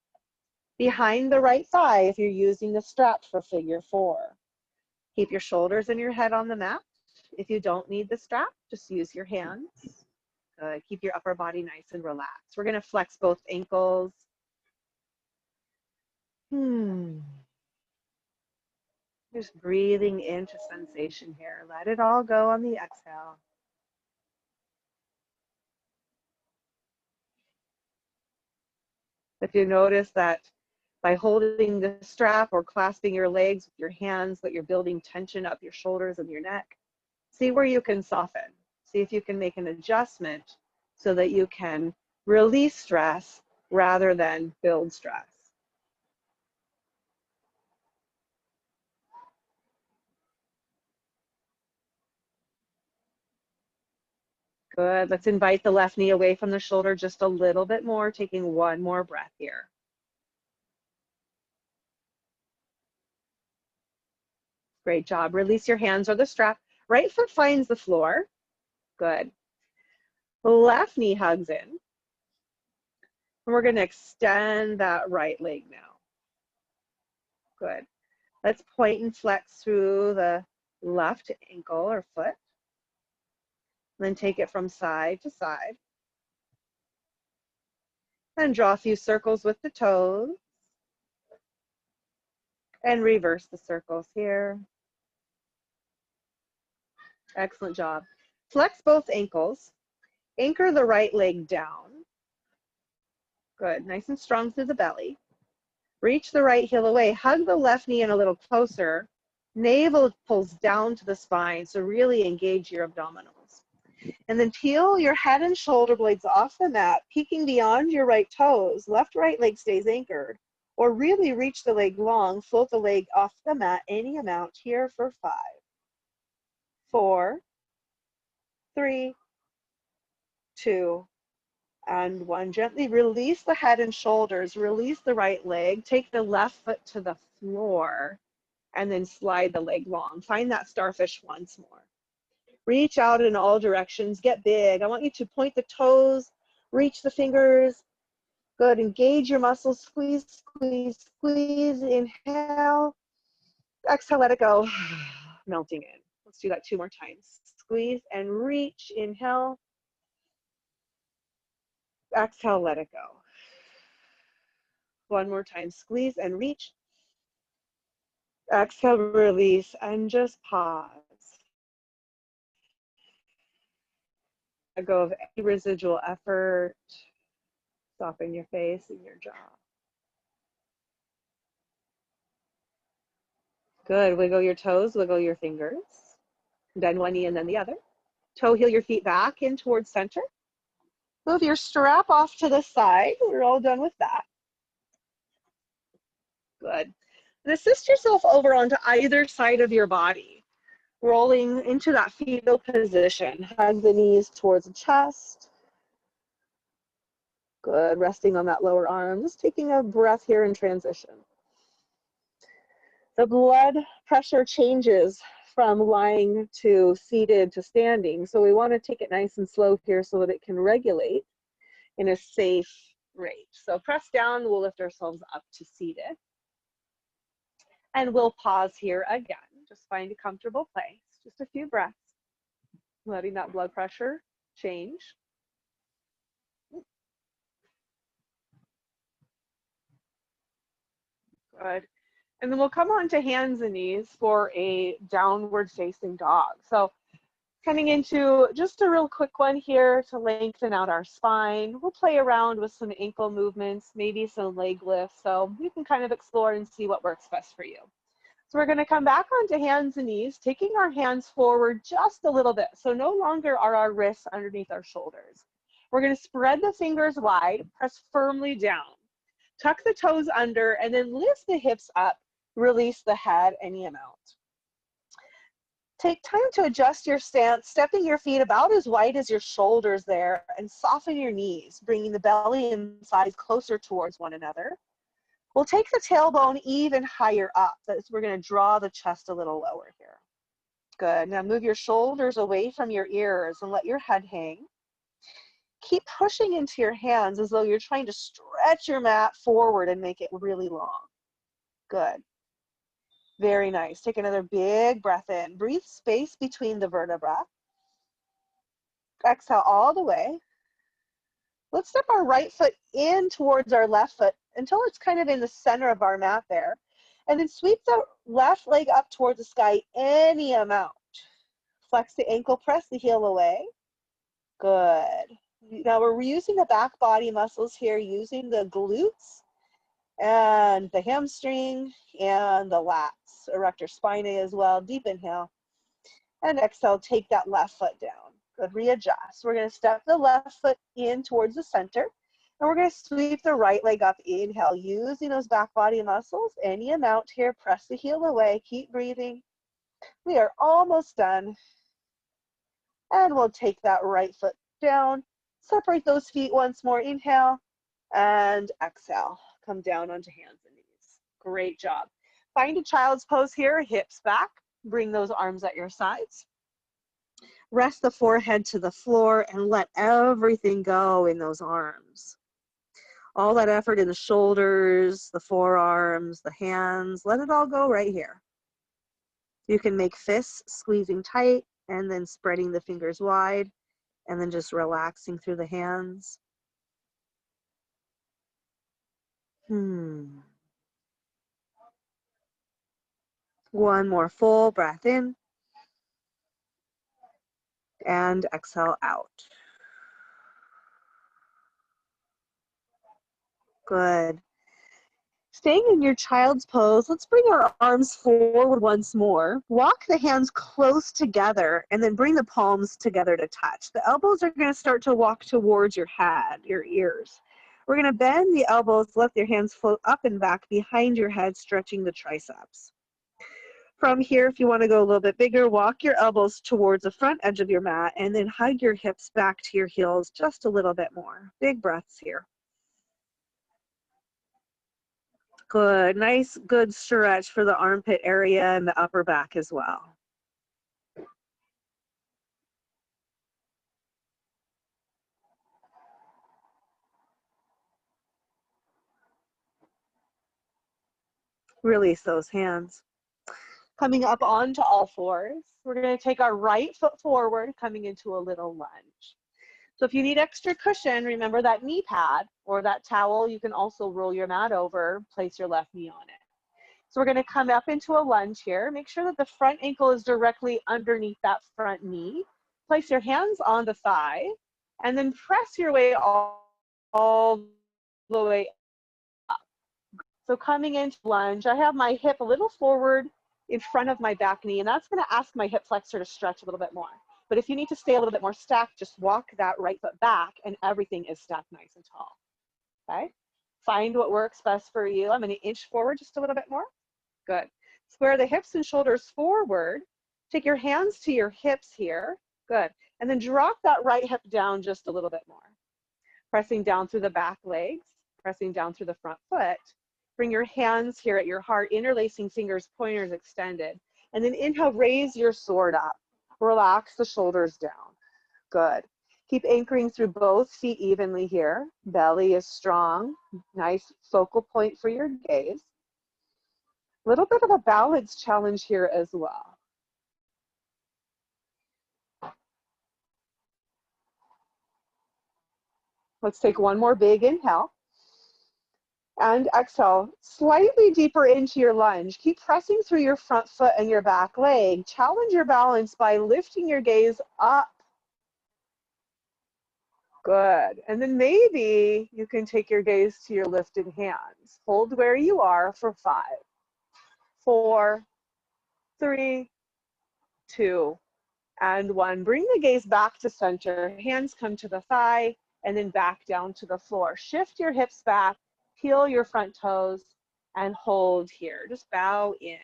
S2: behind the right thigh if you're using the strap for figure 4. Keep your shoulders and your head on the mat. If you don't need the strap, just use your hands. Keep your upper body nice and relaxed. We're going to flex both ankles. Just breathing into sensation here. Let it all go on the exhale. If you notice that by holding the strap or clasping your legs with your hands, that you're building tension up your shoulders and your neck, see where you can soften. See if you can make an adjustment so that you can release stress rather than build stress. Good. Let's invite the left knee away from the shoulder just a little bit more, taking one more breath here. Great job. Release your hands or the strap. Right foot finds the floor. Good. Left knee hugs in. And we're going to extend that right leg now. Good. Let's point and flex through the left ankle or foot. Then take it from side to side. And draw a few circles with the toes. And reverse the circles here. Excellent job. Flex both ankles. Anchor the right leg down. Good. Nice and strong through the belly. Reach the right heel away. Hug the left knee in a little closer. Navel pulls down to the spine, so really engage your abdominals. And then peel your head and shoulder blades off the mat, peeking beyond your right toes. Right leg stays anchored. Or really reach the leg long, float the leg off the mat any amount here for 5, 4, 3, 2, and 1. Gently release the head and shoulders, release the right leg, take the left foot to the floor, and then slide the leg long. Find that starfish once more. Reach out in all directions, get big. I want you to point the toes, reach the fingers. Good, engage your muscles, squeeze, squeeze, squeeze. Inhale, exhale, let it go. Melting in. Let's do that 2 more times. Squeeze and reach, inhale. Exhale, let it go. 1 more time, squeeze and reach. Exhale, release, and just pause. Let go of any residual effort. Soften your face and your jaw. Good. Wiggle your toes, wiggle your fingers. Bend one knee and then the other. Toe heel your feet back in towards center. Move your strap off to the side. We're all done with that. Good. And assist yourself over onto either side of your body, rolling into that fetal position. Hug the knees towards the chest. Good. Resting on that lower arm. Just taking a breath here in transition. The blood pressure changes from lying to seated to standing. So we want to take it nice and slow here so that it can regulate in a safe rate. So press down, we'll lift ourselves up to seated. And we'll pause here again. Just find a comfortable place. Just a few breaths. Letting that blood pressure change. Good. And then we'll come on to hands and knees for a downward facing dog. So coming into just a real quick one here to lengthen out our spine. We'll play around with some ankle movements, maybe some leg lifts. So you can kind of explore and see what works best for you. So we're going to come back onto hands and knees, taking our hands forward just a little bit. So no longer are our wrists underneath our shoulders. We're going to spread the fingers wide, press firmly down. Tuck the toes under and then lift the hips up, release the head any amount. Take time to adjust your stance, stepping your feet about as wide as your shoulders there and soften your knees, bringing the belly and thighs closer towards one another. We'll take the tailbone even higher up. We're going to draw the chest a little lower here. Good. Now move your shoulders away from your ears and let your head hang. Keep pushing into your hands as though you're trying to stretch your mat forward and make it really long. Good. Very nice. Take another big breath in. Breathe space between the vertebrae. Exhale all the way. Let's step our right foot in towards our left foot until it's kind of in the center of our mat there. And then sweep the left leg up towards the sky any amount. Flex the ankle, press the heel away. Good. Now we're using the back body muscles here, using the glutes and the hamstring and the lats. Erector spinae as well. Deep inhale. And exhale, take that left foot down. Good, readjust. We're going to step the left foot in towards the center. And we're going to sweep the right leg up. Inhale, using those back body muscles. Any amount here. Press the heel away. Keep breathing. We are almost done. And we'll take that right foot down. Separate those feet once more. Inhale and exhale. Come down onto hands and knees. Great job. Find a child's pose here. Hips back. Bring those arms at your sides. Rest the forehead to the floor and let everything go in those arms. All that effort in the shoulders, the forearms, the hands, let it all go right here. You can make fists squeezing tight and then spreading the fingers wide and then just relaxing through the hands. One more full breath in. And exhale out. Good. Staying in your child's pose, let's bring our arms forward once more. Walk the hands close together and then bring the palms together to touch. The elbows are going to start to walk towards your head, your ears. We're going to bend the elbows, let your hands float up and back behind your head, stretching the triceps. From here, if you want to go a little bit bigger, walk your elbows towards the front edge of your mat and then hug your hips back to your heels just a little bit more. Big breaths here. Good. Nice, good stretch for the armpit area and the upper back as well. Release those hands. Coming up onto all fours, we're going to take our right foot forward, coming into a little lunge. So if you need extra cushion, remember that knee pad or that towel. You can also roll your mat over, place your left knee on it. So we're going to come up into a lunge here. Make sure that the front ankle is directly underneath that front knee. Place your hands on the thigh and then press your way all the way up. So coming into lunge, I have my hip a little forward
S1: in front of my back knee, and that's going to ask my hip flexor to stretch a little bit more. But if you need to stay a little bit more stacked, just walk that right foot back and everything is stacked nice and tall. Okay? Find what works best for you. I'm going to inch forward just a little bit more. Good. Square the hips and shoulders forward. Take your hands to your hips here. Good. And then drop that right hip down just a little bit more. Pressing down through the back legs, pressing down through the front foot. Bring your hands here at your heart, interlacing fingers, pointers extended. And then inhale, raise your sword up. Relax the shoulders down. Good. Keep anchoring through both feet evenly here. Belly is strong. Nice focal point for your gaze. A little bit of a balance challenge here as well. Let's take one more big inhale. And exhale, slightly deeper into your lunge. Keep pressing through your front foot and your back leg. Challenge your balance by lifting your gaze up. Good. And then maybe you can take your gaze to your lifted hands. Hold where you are for 5, 4, 3, 2, and 1. Bring the gaze back to center. Hands come to the thigh and then back down to the floor. Shift your hips back. Peel your front toes and hold here. Just bow in.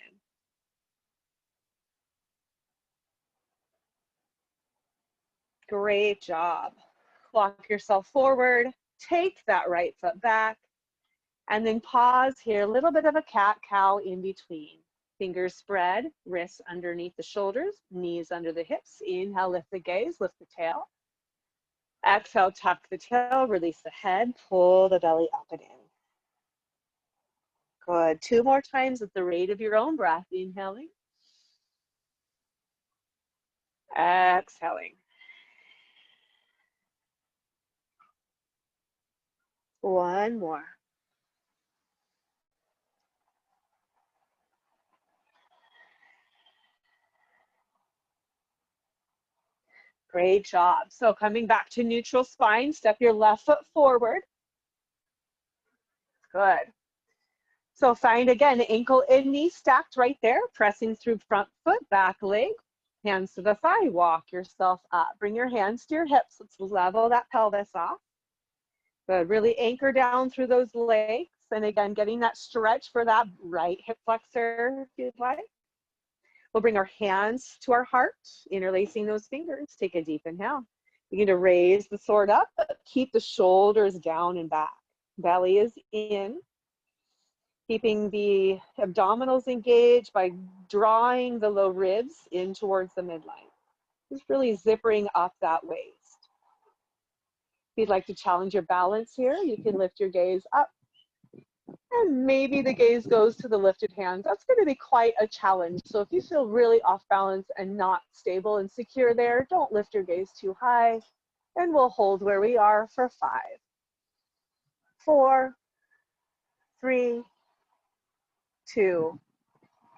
S1: Great job. Walk yourself forward. Take that right foot back. And then pause here. A little bit of a cat-cow in between. Fingers spread. Wrists underneath the shoulders. Knees under the hips. Inhale, lift the gaze. Lift the tail. Exhale, tuck the tail. Release the head. Pull the belly up and in. Good. 2 more times at the rate of your own breath. Inhaling. Exhaling. 1 more. Great job. So coming back to neutral spine, step your left foot forward. Good. So find again, ankle and knee stacked right there, pressing through front foot, back leg, hands to the thigh, walk yourself up. Bring your hands to your hips. Let's level that pelvis off. Good, really anchor down through those legs. And again, getting that stretch for that right hip flexor if you'd like. We'll bring our hands to our heart, interlacing those fingers. Take a deep inhale. Begin to raise the sword up, keep the shoulders down and back. Belly is in. Keeping the abdominals engaged by drawing the low ribs in towards the midline. Just really zippering up that waist. If you'd like to challenge your balance here, you can lift your gaze up. And maybe the gaze goes to the lifted hands. That's going to be quite a challenge. So if you feel really off balance and not stable and secure there, don't lift your gaze too high. And we'll hold where we are for 5, 4, 3, 2,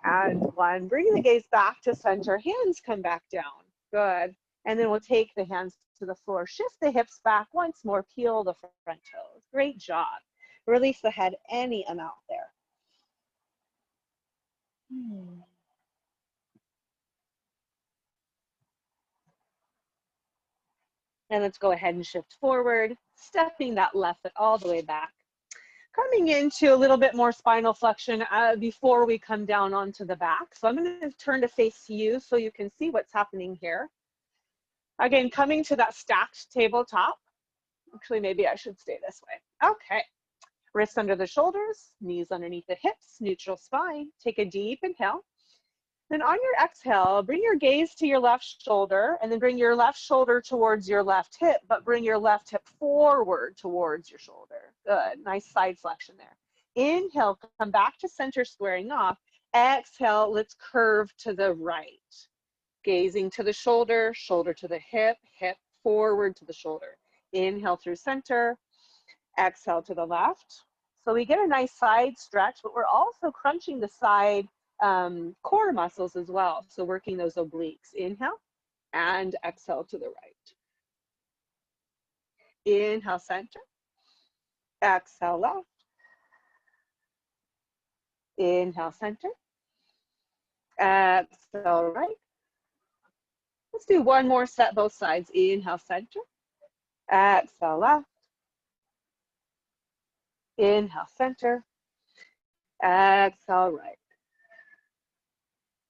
S1: and 1. Bring the gaze back to center. Hands come back down. Good. And then we'll take the hands to the floor. Shift the hips back once more. Peel the front toes. Great job. Release the head any amount there. And let's go ahead and shift forward, stepping that left foot all the way back. Coming into a little bit more spinal flexion before we come down onto the back. So I'm going to turn to face you so you can see what's happening here. Again, coming to that stacked tabletop. Actually, maybe I should stay this way. Okay. Wrists under the shoulders, knees underneath the hips, neutral spine. Take a deep inhale. Then on your exhale, bring your gaze to your left shoulder and then bring your left shoulder towards your left hip, but bring your left hip forward towards your shoulder. Good, nice side flexion there. Inhale, come back to center, squaring off. Exhale, let's curve to the right. Gazing to the shoulder, shoulder to the hip, hip forward to the shoulder. Inhale through center, exhale to the left. So we get a nice side stretch, but we're also crunching the side core muscles as well. So working those obliques. Inhale and exhale to the right. Inhale, center. Exhale, left. Inhale, center. Exhale, right. Let's do one more set, both sides. Inhale, center. Exhale, left. Inhale, center. Exhale, right.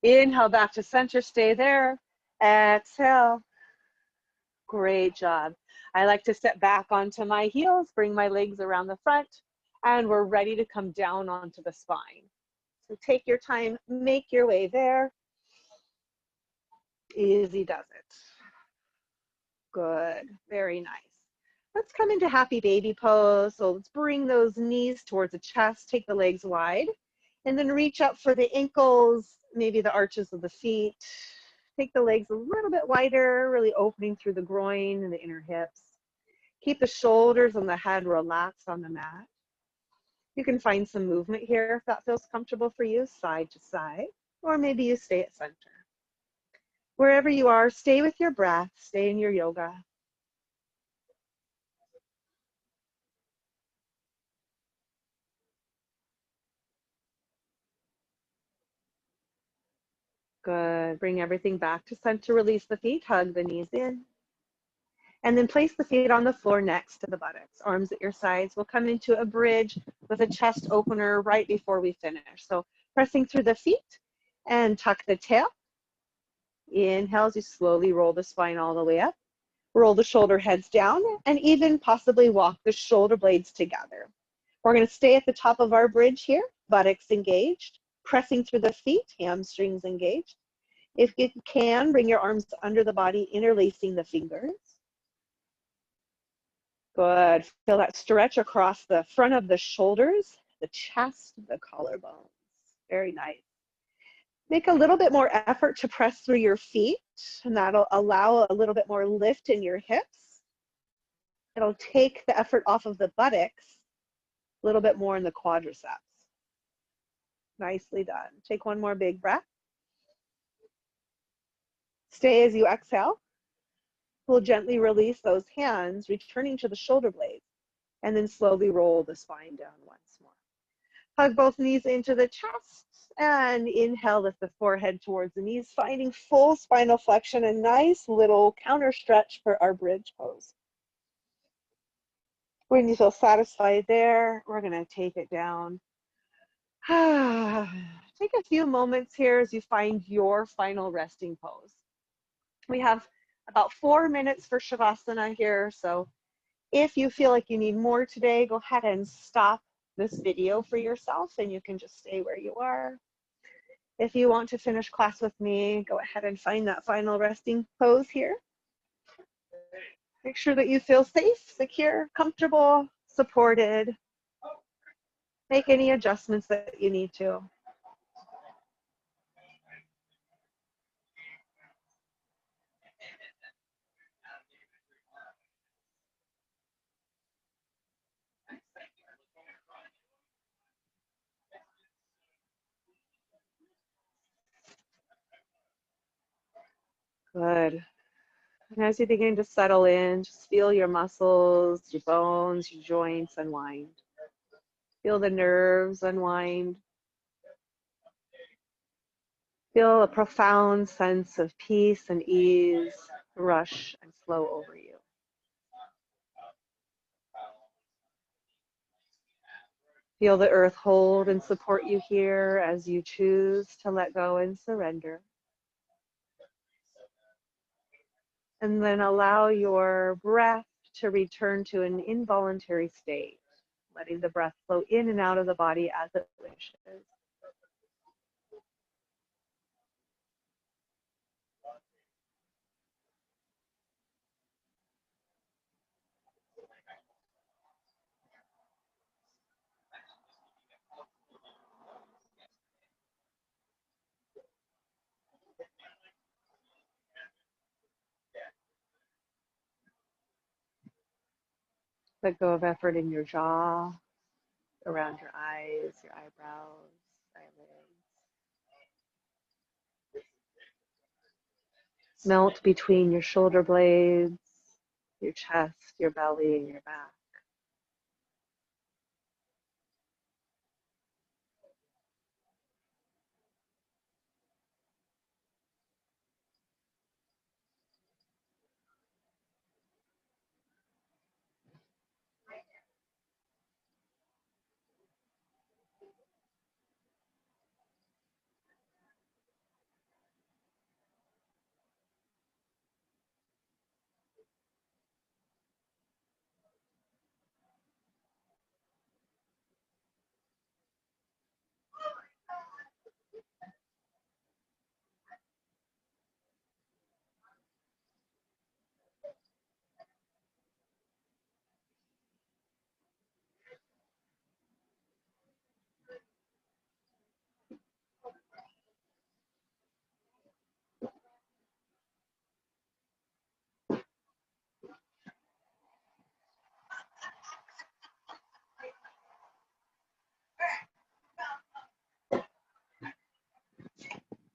S1: Inhale, back to center. Stay there. Exhale. Great job. I like to sit back onto my heels, bring my legs around the front, and we're ready to come down onto the spine. So take your time, make your way there. Easy does it. Good, very nice. Let's come into happy baby pose. So let's bring those knees towards the chest, take the legs wide, and then reach up for the ankles, maybe the arches of the feet. Take the legs a little bit wider, really opening through the groin and the inner hips. Keep the shoulders and the head relaxed on the mat. You can find some movement here if that feels comfortable for you, side to side, or maybe you stay at center. Wherever you are, stay with your breath, stay in your yoga. Good. Bring everything back to center. Release the feet. Hug the knees in. And then place the feet on the floor next to the buttocks. Arms at your sides. We'll come into a bridge with a chest opener right before we finish. So pressing through the feet and tuck the tail. Inhale as you slowly roll the spine all the way up. Roll the shoulder heads down and even possibly walk the shoulder blades together. We're going to stay at the top of our bridge here. Buttocks engaged. Pressing through the feet. Hamstrings engaged. If you can, bring your arms under the body, interlacing the fingers. Good. Feel that stretch across the front of the shoulders, the chest, the collarbones. Very nice. Make a little bit more effort to press through your feet, and that'll allow a little bit more lift in your hips. It'll take the effort off of the buttocks, a little bit more in the quadriceps. Nicely done. Take one more big breath. Stay as you exhale. We'll gently release those hands, returning to the shoulder blades, and then slowly roll the spine down once more. Hug both knees into the chest, and inhale, lift the forehead towards the knees, finding full spinal flexion, a nice little counter stretch for our bridge pose. When you feel satisfied there, we're going to take it down. Take a few moments here as you find your final resting pose. We have about 4 minutes for Shavasana here, so if you feel like you need more today, go ahead and stop this video for yourself and you can just stay where you are. If you want to finish class with me, go ahead and find that final resting pose here. Make sure that you feel safe, secure, comfortable, supported. Make any adjustments that you need to. Good. And as you begin to settle in, just feel your muscles, your bones, your joints unwind. Feel the nerves unwind. Feel a profound sense of peace and ease rush and flow over you. Feel the earth hold and support you here as you choose to let go and surrender. And then allow your breath to return to an involuntary state, letting the breath flow in and out of the body as it wishes. Let go of effort in your jaw, around your eyes, your eyebrows, eyelids. Melt between your shoulder blades, your chest, your belly, and your back.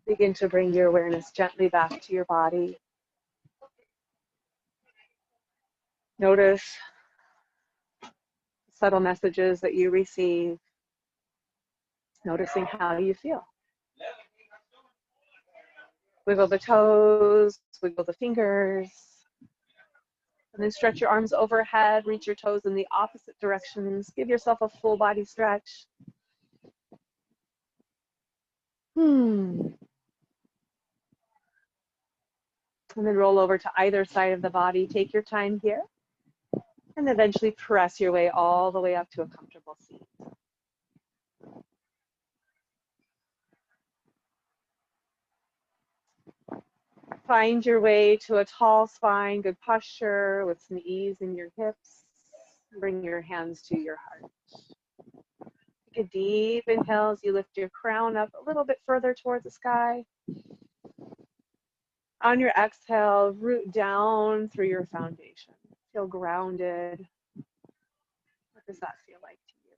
S1: Begin to bring your awareness gently back to your body. Notice subtle messages that you receive, noticing how you feel. Wiggle the toes, wiggle the fingers, and then stretch your arms overhead, reach your toes in the opposite directions. Give yourself a full body stretch. And then roll over to either side of the body. Take your time here, and eventually press your way all the way up to a comfortable seat. Find your way to a tall spine, good posture with some ease in your hips. Bring your hands to your heart. Take a deep inhale as you lift your crown up a little bit further towards the sky. On your exhale, root down through your foundation. Feel grounded. What does that feel like to you?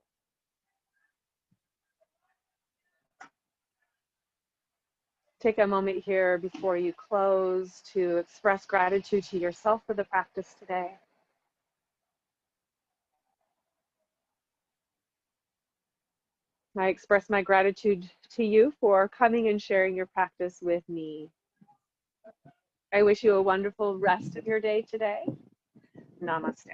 S1: Take a moment here before you close to express gratitude to yourself for the practice today. I express my gratitude to you for coming and sharing your practice with me. I wish you a wonderful rest of your day today. Namaste.